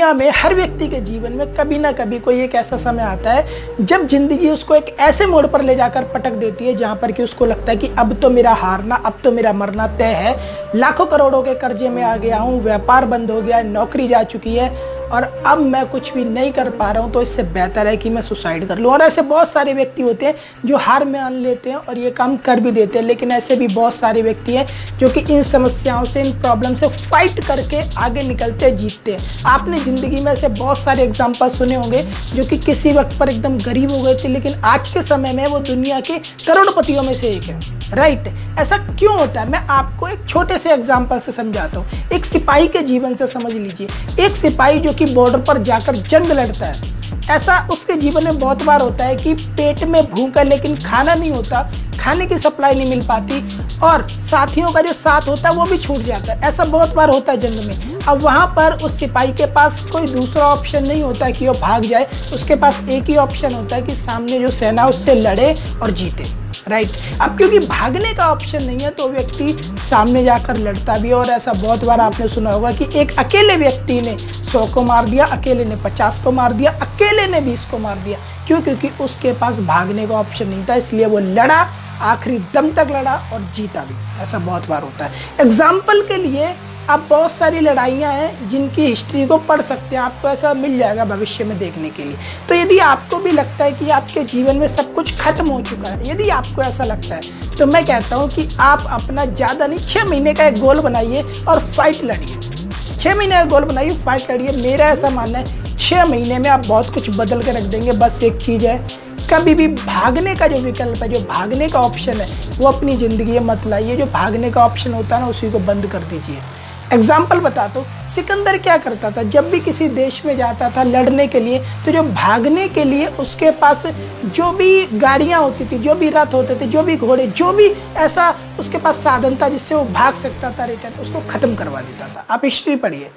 दुनिया में हर व्यक्ति के जीवन में कभी ना कभी कोई एक ऐसा समय आता है जब जिंदगी उसको एक ऐसे मोड़ पर ले जाकर पटक देती है जहां पर कि उसको लगता है कि अब तो मेरा हारना, अब तो मेरा मरना तय है। लाखों करोड़ों के कर्जे में आ गया हूं, व्यापार बंद हो गया है, नौकरी जा चुकी है और अब मैं कुछ भी नहीं कर पा रहा हूं, तो इससे बेहतर है कि मैं सुसाइड कर लूं। और ऐसे बहुत सारे व्यक्ति होते हैं जो हार मान लेते हैं और ये काम कर भी देते हैं, लेकिन ऐसे भी बहुत सारे व्यक्ति हैं जो कि इन समस्याओं से, इन प्रॉब्लम से फाइट करके आगे निकलते, जीतते हैं। आपने जिंदगी में ऐसे बहुत सारे एग्जाम्पल सुने होंगे जो कि किसी वक्त पर एकदम गरीब हो गए थे, लेकिन आज के समय में वो दुनिया के करोड़पतियों में से एक है। राइट, ऐसा क्यों होता है? मैं आपको एक छोटे से एग्जाम्पल से समझाता हूँ। एक सिपाही के जीवन से समझ लीजिए। एक सिपाही जो कि बॉर्डर पर जाकर जंग लड़ता है, ऐसा उसके जीवन में बहुत बार होता है कि पेट में भूख है लेकिन खाना नहीं होता, खाने की सप्लाई नहीं मिल पाती और साथियों का जो साथ होता है वो भी छूट जाता है। ऐसा बहुत बार होता है जंग में। अब वहां पर उस सिपाही के पास कोई दूसरा ऑप्शन नहीं होता कि वो भाग जाए, उसके पास एक ही ऑप्शन होता है कि सामने जो सेना उससे लड़े और जीते। राइट, अब क्योंकि भागने का ऑप्शन नहीं है तो व्यक्ति सामने जाकर लड़ता भी है। और ऐसा बहुत बार आपने सुना होगा कि एक अकेले व्यक्ति ने 100 को मार दिया, अकेले ने 50 को मार दिया, अकेले ने 20 को मार दिया। क्यों? क्योंकि उसके पास भागने का ऑप्शन नहीं था, इसलिए वो लड़ा, आखिरी दम तक लड़ा और जीता भी। ऐसा बहुत बार होता है। एग्जाम्पल के लिए अब बहुत सारी लड़ाइयाँ हैं जिनकी हिस्ट्री को पढ़ सकते हैं, आपको ऐसा मिल जाएगा भविष्य में देखने के लिए। तो यदि आपको भी लगता है कि आपके जीवन में सब कुछ खत्म हो चुका है, यदि आपको ऐसा लगता है, तो मैं कहता हूँ कि आप अपना ज़्यादा नहीं 6 महीने का एक गोल बनाइए और फाइट लड़िए। 6 महीने का गोल बनाइए, फाइट लड़िए। मेरा ऐसा मानना है 6 महीने में आप बहुत कुछ बदल के रख देंगे। बस एक चीज़ है, कभी भी भागने का जो विकल्प है, जो भागने का ऑप्शन है, वो अपनी ज़िंदगी में मत लाइए। जो भागने का ऑप्शन होता है ना, उसी को बंद कर दीजिए। एग्जाम्पल बताता हूँ, सिकंदर क्या करता था? जब भी किसी देश में जाता था लड़ने के लिए, तो जो भागने के लिए उसके पास जो भी गाड़ियाँ होती थी, जो भी रथ होते थे, जो भी घोड़े, जो भी ऐसा उसके पास साधन था जिससे वो भाग सकता था रिटर्न, उसको खत्म करवा देता था। आप हिस्ट्री पढ़िए।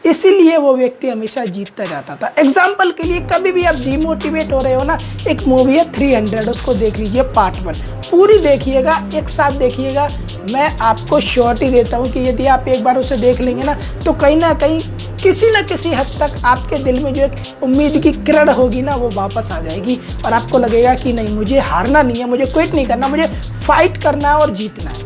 इसीलिए वो व्यक्ति हमेशा जीतता जाता था। एग्जाम्पल के लिए, कभी भी आप डिमोटिवेट हो रहे हो ना, एक मूवी है 300, उसको देख लीजिए, पार्ट 1 पूरी देखिएगा, एक साथ देखिएगा। मैं आपको श्योरिटी देता हूँ कि यदि आप एक बार उसे देख लेंगे ना, तो कहीं ना कहीं किसी न किसी हद तक आपके दिल में जो एक उम्मीद की किरण होगी ना, वो वापस आ जाएगी और आपको लगेगा कि नहीं, मुझे हारना नहीं है, मुझे क्विट नहीं करना, मुझे फाइट करना है और जीतना है।